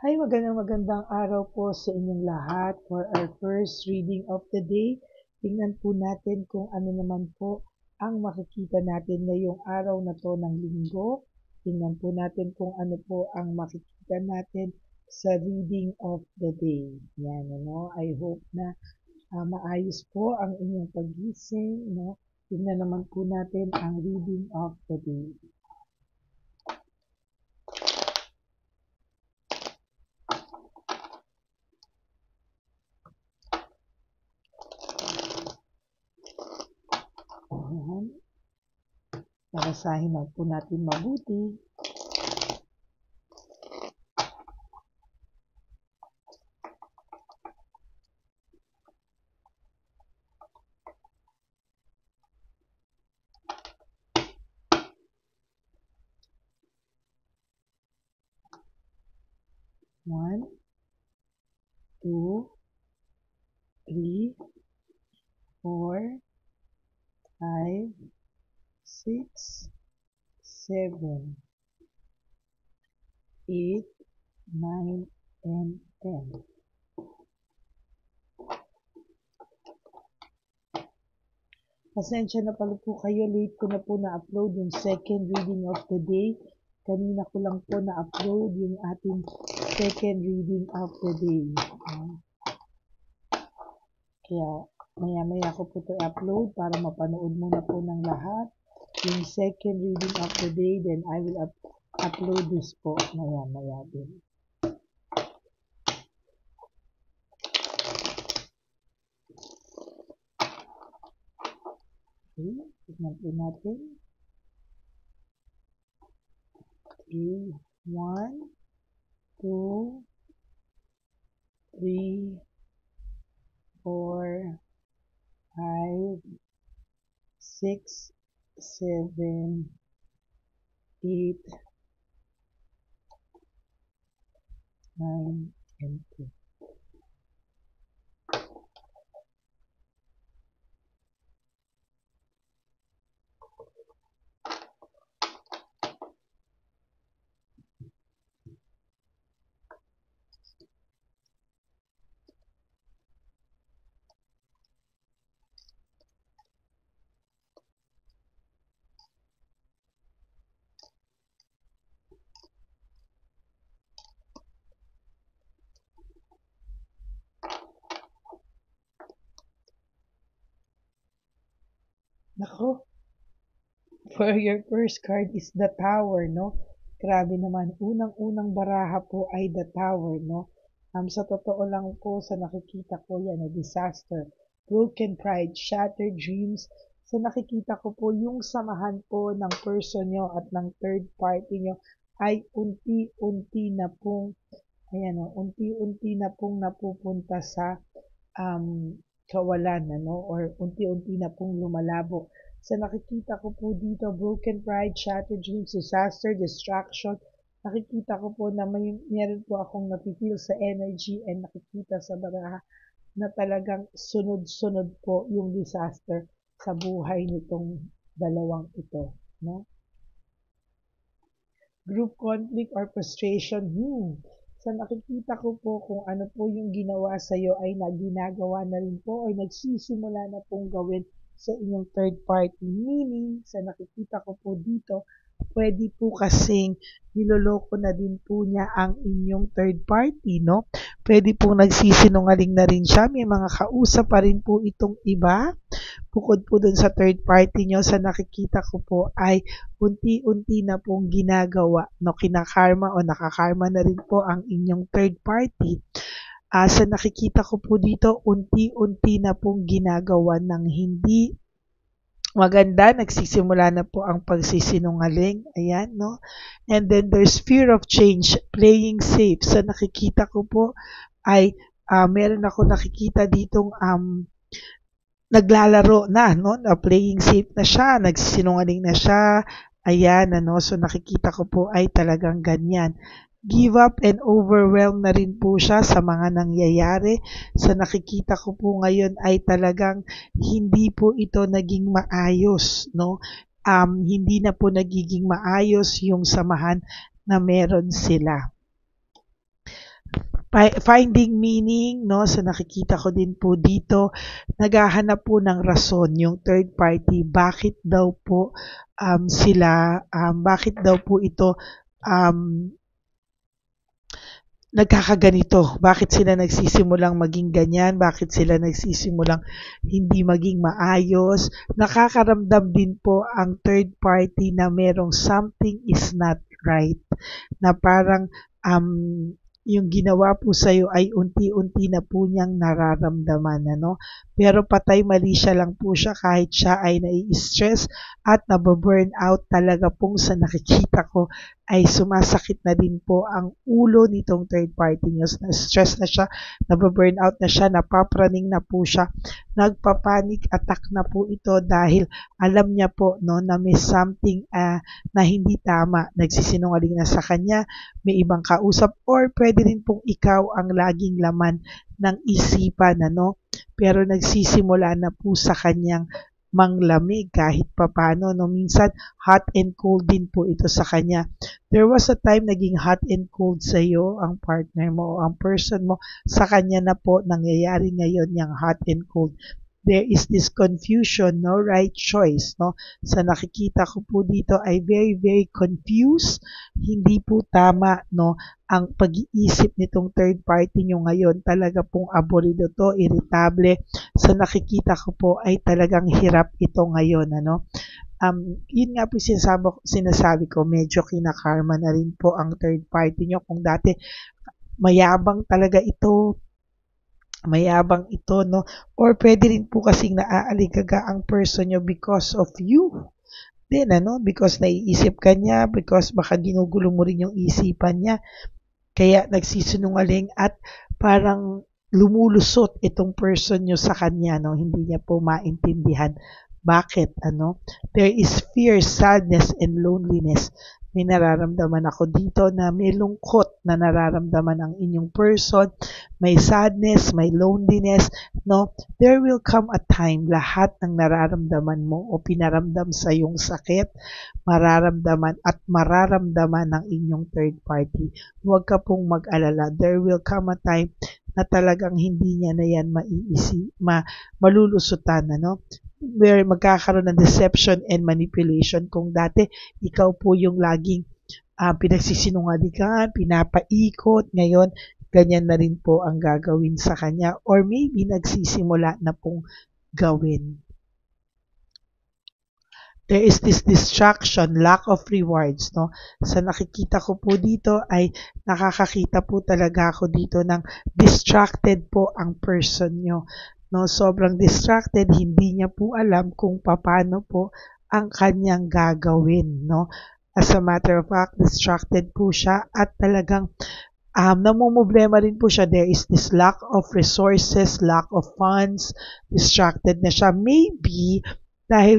Hi, magandang araw po sa inyong lahat. For our first reading of the day, tingnan po natin kung ano naman po ang makikita natin ngayong araw na to ng linggo. Tingnan po natin kung ano po ang makikita natin sa reading of the day. Yan, ano? I hope na maayos po ang inyong pagising, no? Tingnan naman po natin ang reading of the day. Ayan. Basahin lang po natin mabuti. One, two, three, 4, 5, 6, 7, 8, 9, and 10. Pasensya na pala po kayo, late ko na po na-upload yung second reading of the day. Kanina ko lang po na-upload yung ating second reading of the day. Kaya maya-maya ko po ito upload para mapanood muna po ng lahat yung second reading of the day, then I will upload this po maya-maya din. Okay, tignan po natin. Okay, 1, 2, 3, 4, 5, 6, 7, 8, 9, and 10. Nako, for your first card is the Tower, no? Grabe naman, unang-unang baraha po ay the Tower, no? Sa totoo lang po, sa nakikita ko yan, disaster, broken pride, shattered dreams. Sa nakikita ko po, yung samahan po ng person nyo at ng third party nyo ay unti-unti na pong, ayan o, unti-unti na pong napupunta sa kawalan, ano, or unti-unti na pong lumalabo. Sa nakikita ko po dito, broken pride, shattered dreams, disaster, distraction, nakikita ko po na meron po akong napipil sa energy and nakikita sa baraha na talagang sunod-sunod po yung disaster sa buhay nitong dalawang ito, no? Group conflict or frustration, sa nakikita ko po kung ano po yung ginawa sa iyo ay ginagawa na rin po or nagsisimula na pong gawin sa inyong third party. Meaning, sa nakikita ko po dito, pwede po kasing niloloko na din po niya ang inyong third party, no? Pwede po nagsisinungaling na rin siya. May mga kausap pa rin po itong iba. Bukod po dun sa third party nyo, sa nakikita ko po ay unti-unti na pong ginagawa, no, kinakarma o nakakarma na rin po ang inyong third party. Sa nakikita ko po dito, unti-unti na pong ginagawa ng hindi maganda, nagsisimula na po ang pagsisinungaling, ayan, no? And then there's fear of change, playing safe. Sa nakikita ko po ay meron ako nakikita ditong naglalaro na, no? Na playing safe na siya, nagsinungaling na siya. Ayan, ano, so nakikita ko po ay talagang ganyan. Give up and overwhelmed na rin po siya sa mga nangyayari. Sa nakikita ko po ngayon ay talagang hindi po ito naging maayos, no? Hindi na po nagiging maayos yung samahan na meron sila. finding meaning, no? So nakikita ko din po dito, naghahanap po ng rason yung third party. Bakit daw po bakit daw po ito um, nagkakaganito? Bakit sila nagsisimulang maging ganyan? Bakit sila nagsisimulang hindi maging maayos? Nakakaramdam din po ang third party na merong something is not right. Na parang yung ginawa po sa'yo ay unti-unti na po niyang nararamdaman, ano? Pero patay mali siya lang po siya kahit siya ay nai-stress at nababurn out talaga pong sa nakikita ko ay sumasakit na din po ang ulo nitong third party niyo. Na-stress na siya, nababurn out na siya, napapraning na po siya, nagpa-panic attack na po ito dahil alam niya po no, na may something na hindi tama, nagsisinungaling na sa kanya, may ibang kausap, or pwede rin pong ikaw ang laging laman ng isipan, ano? Pero nagsisimula na po sa kanyang manglamig kahit papano, no? Minsan hot and cold din po ito sa kanya. There was a time naging hot and cold sa iyo ang partner mo o ang person mo, sa kanya na po nangyayari ngayon yung hot and cold. There is this confusion, no right choice, no? Sa nakikita ko po dito ay very, very confused. Hindi po tama, no? Ang pag-iisip nitong third party nyo ngayon, talaga pong abolido to, irritable. Sa nakikita ko po ay talagang hirap ito ngayon, ano? Yun nga po sinasabi ko, medyo kinakarma na rin po ang third party nyo. Kung dati mayabang talaga ito, mayabang ito, no? Or pwede rin po kasing naaaligaga ang person nyo because of you. Then, ano? Because naiisip ka niya, because baka ginugulo mo rin yung isipan niya. Kaya nagsisinungaling at parang lumulusot itong person nyo sa kanya, no? Hindi niya po maintindihan. Bakit, ano? There is fear, sadness, and loneliness. May nararamdaman ako dito na may lungkot na nararamdaman ang inyong person, may sadness, may loneliness, no? There will come a time, lahat ng nararamdaman mo o pinaramdam sa iyong sakit, mararamdaman at mararamdaman ng inyong third party. Huwag ka pong mag-alala. There will come a time na talagang hindi niya na yan malulusutan, ano? Where magkakaroon ng deception and manipulation. Kung dati, ikaw po yung laging pinagsisinungalingan, pinapaikot, ngayon, ganyan na rin po ang gagawin sa kanya, or maybe nagsisimula na pong gawin. There is this distraction, lack of rewards, no? Sa nakikita ko po dito ay nakakakita po talaga ako dito ng distracted po ang person nyo. No, sobrang distracted, hindi niya po alam kung paano po ang kanyang gagawin, no? As a matter of fact, distracted po siya at talagang namumblema rin po siya. There is this lack of resources, lack of funds, distracted na siya. Maybe dahil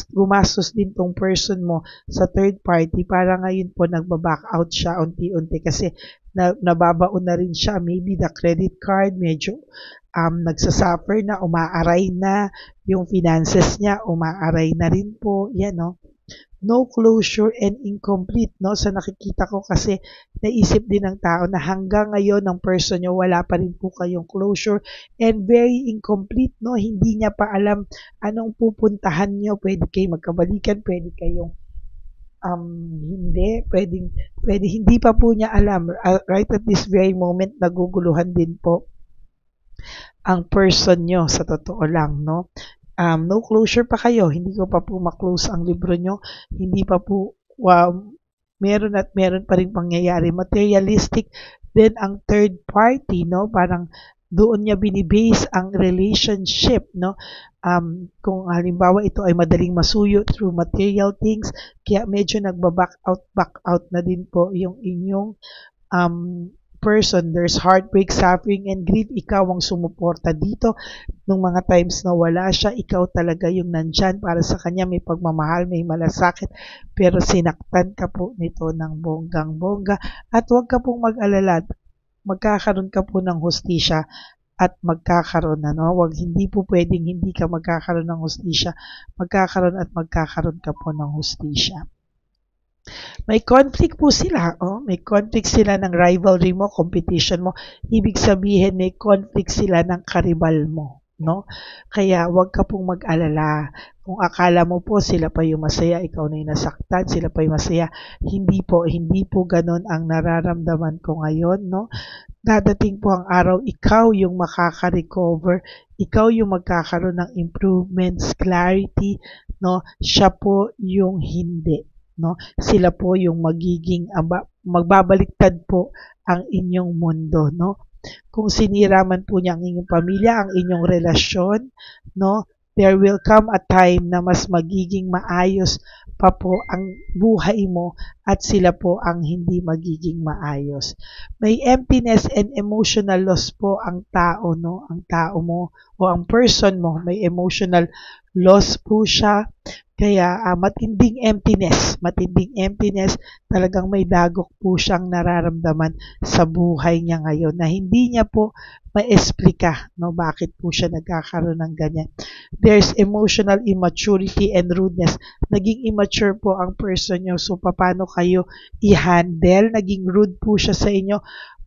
gumastos din tong person mo sa third party, para ngayon po nagbaback out siya unti-unti kasi nababaon na rin siya. Maybe the credit card medyo nagsasuffer na, umaaray na yung finances niya, umaaray na rin po, yan, no? No closure and incomplete, no? Sa nakikita ko kasi naisip din ng tao na hanggang ngayon ng person nyo wala pa rin po kayong closure and very incomplete, no? Hindi niya pa alam anong pupuntahan nyo. Pwede kayo magkabalikan, pwede kayong pwede hindi pa po niya alam. Right at this very moment, naguguluhan din po ang person nyo, sa totoo lang, no? No closure pa kayo, hindi ko pa po maklose ang libro nyo, hindi pa po, meron at meron pa rin pangyayari. Materialistic then ang third party, no? Parang doon niya binibase ang relationship, no? Kung halimbawa ito ay madaling masuyo through material things, kaya medyo back out na din po yung inyong person. There's heartbreak, suffering, and grief. Ikaw ang sumuporta dito. Nung mga times na wala siya, ikaw talaga yung nandyan para sa kanya. May pagmamahal, may malasakit, pero sinaktan ka po nito ng bonggang-bongga. At huwag ka pong mag-alala. Magkakaroon ka po ng hustisya at magkakaroon, ano? Hindi po pwedeng hindi ka magkakaroon ng hustisya. Magkakaroon at magkakaroon ka po ng hustisya. May conflict po sila, oh, may conflict sila ng rivalry mo, competition mo. Ibig sabihin may conflict sila ng karibal mo, no? Kaya huwag ka pong mag-alala. Kung akala mo po sila pa yung masaya, ikaw na yung nasaktan, sila pa yung masaya. Hindi po ganoon ang nararamdaman ko ngayon, no? Dadating po ang araw, ikaw yung makaka-recover, ikaw yung magkakaroon ng improvements, clarity, no? Siya po yung hindi, no? Sila po yung magbabaliktad po ang inyong mundo, no? Kung sinira man po niya ang inyong pamilya, ang inyong relasyon, no? There will come a time na mas magiging maayos pa po ang buhay mo at sila po ang hindi magiging maayos. May emptiness and emotional loss po ang tao, no? Ang tao mo o ang person mo, may emotional loss po siya. Kaya matinding emptiness, talagang may dagok po siyang nararamdaman sa buhay niya ngayon na hindi niya po ma-explica, no, bakit po siya nagkakaroon ng ganyan. There's emotional immaturity and rudeness. Naging immature po ang person niyo, so paano kayo i-handle? Naging rude po siya sa inyo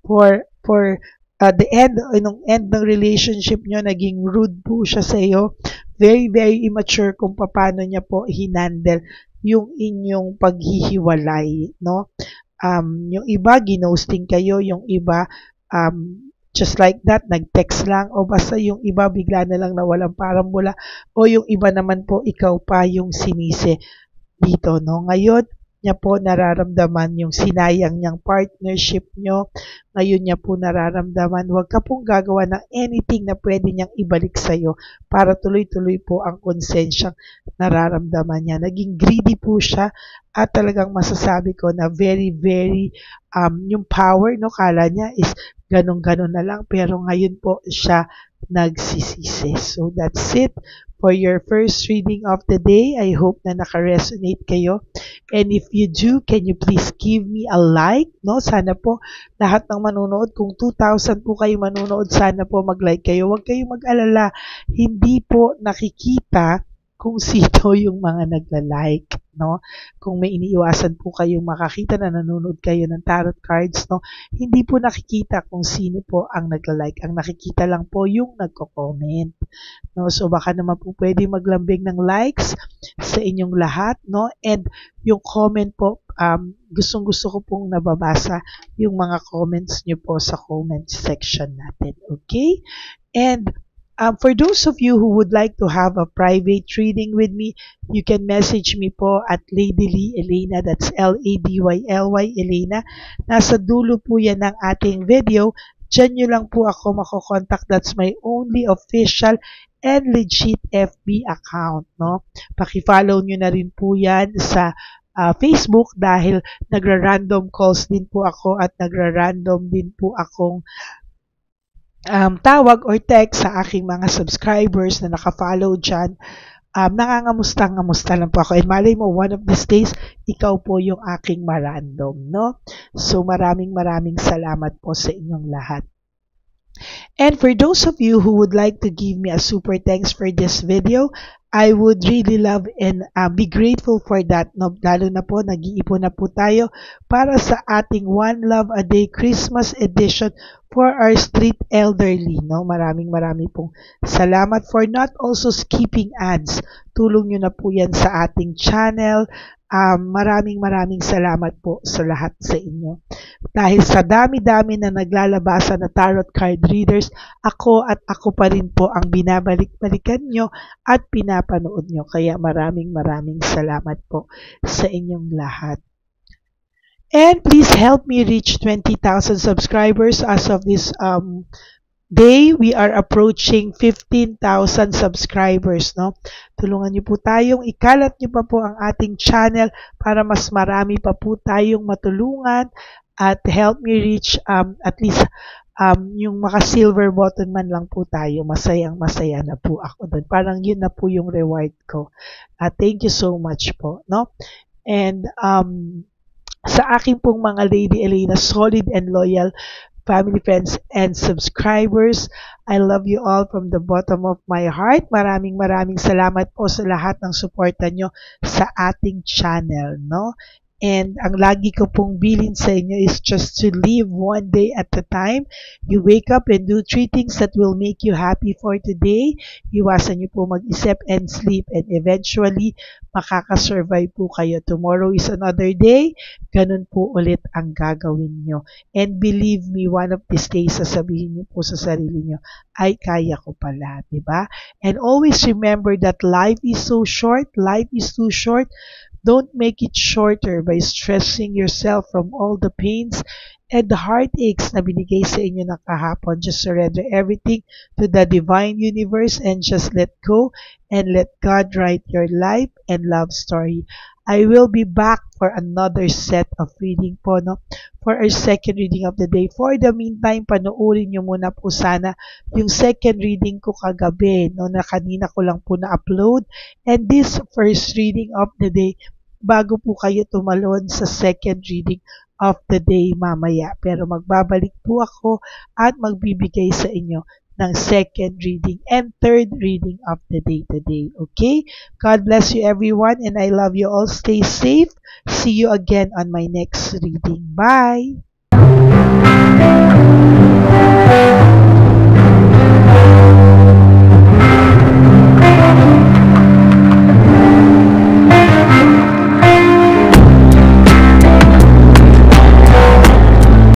for the end, nung end ng relationship niyo, naging rude po siya sa iyo. Very, very immature kung paano niya po hinandle yung inyong paghihiwalay, no? Yung iba, ginosting kayo, yung iba, just like that, nag-text lang, o basta yung iba, bigla na lang nawalang parambula, o yung iba naman po, ikaw pa yung sinisi dito, no? Ngayon, niya po nararamdaman yung sinayang niyang partnership nyo. Ngayon niya po nararamdaman, huwag ka pong gagawa ng anything na pwede niyang ibalik sa'yo para tuloy-tuloy po ang konsensyang nararamdaman niya. Naging greedy po siya at talagang masasabi ko na very, very, yung power, no, kala niya is ganun-ganun na lang, pero ngayon po siya nagsisisi. So that's it for your first reading of the day. I hope na naka-resonate kayo. And if you do, can you please give me a like? No? Sana po lahat ng manonood, kung 2,000 po kayo manonood, sana po mag-like kayo. Huwag kayong mag-alala. Hindi po nakikita kung sino yung mga nagla-like, no? Kung may iniiwasan po kayong makakita na nanonood kayo ng tarot cards, no? Hindi po nakikita kung sino po ang nagla-like. Ang nakikita lang po yung nagko-comment, no? So baka naman po pwede maglambing ng likes sa inyong lahat, no? And yung comment po, gustong-gusto ko pong nababasa yung mga comments nyo po sa comment section natin, okay? And for those of you who would like to have a private reading with me, you can message me po at Lady Lee Elena. That's Ladyly Elena. Nasa dulo po yan ng ating video. Diyan nyo lang po ako makokontak. That's my only official and legit FB account, no? Paki-follow nyo na rin po yan sa Facebook dahil nagra-random calls din po ako at nagra-random din po akong tawag or text sa aking mga subscribers na naka-follow dyan. Nangangamusta lang po ako. And malay mo, one of these days, ikaw po yung aking marandom, no? So maraming salamat po sa inyong lahat. And for those of you who would like to give me a super thanks for this video, I would really love and be grateful for that. No? Lalo na po, nag-iipon na po tayo para sa ating One Love a Day Christmas edition for our street elderly. No? Maraming pong salamat for not also skipping ads. Tulong nyo na po yan sa ating channel. Maraming salamat po sa lahat sa inyo. Dahil sa dami-dami na naglalabasa na tarot card readers, ako pa rin po ang binabalik-balikan nyo at pinapanood nyo. Kaya maraming salamat po sa inyong lahat. And please help me reach 20,000 subscribers as of this day. We are approaching 15,000 subscribers, no? Tulungan niyo po tayong ikalat niyo pa po ang ating channel para mas marami pa po tayong matulungan at help me reach at least yung maka-silver button man lang po tayo. Masaya na po ako doon. Parang yun na po yung reward ko. Thank you so much po, no? And sa aking pong mga Lady Elena solid and loyal family, friends, and subscribers, I love you all from the bottom of my heart. Maraming salamat po sa lahat ng suporta nyo sa ating channel, no? And ang lagi ko pong bilin sa inyo is just to live one day at a time. You wake up and do 3 things that will make you happy for today. Iwasan niyo po mag-isip and sleep, and eventually makakasurvive po kayo. Tomorrow is another day. Ganun po ulit ang gagawin nyo. And believe me, one of these days, sasabihin niyo po sa sarili niyo, ay kaya ko pala, di ba? And always remember that life is so short, life is too short. Don't make it shorter by stressing yourself from all the pains and the heartaches na binigay sa inyo ng kahapon. Just surrender everything to the divine universe and just let go and let God write your life and love story. I will be back for another set of reading po, no? For our second reading of the day. For the meantime, panoorin nyo muna po sana yung second reading ko kagabi, no, na kanina ko lang po na-upload. And this first reading of the day, bago po kayo tumalon sa second reading of the day mamaya. Pero magbabalik po ako at magbibigay sa inyo ng second reading and third reading of the day today. Okay? God bless you everyone and I love you all. Stay safe. See you again on my next reading. Bye!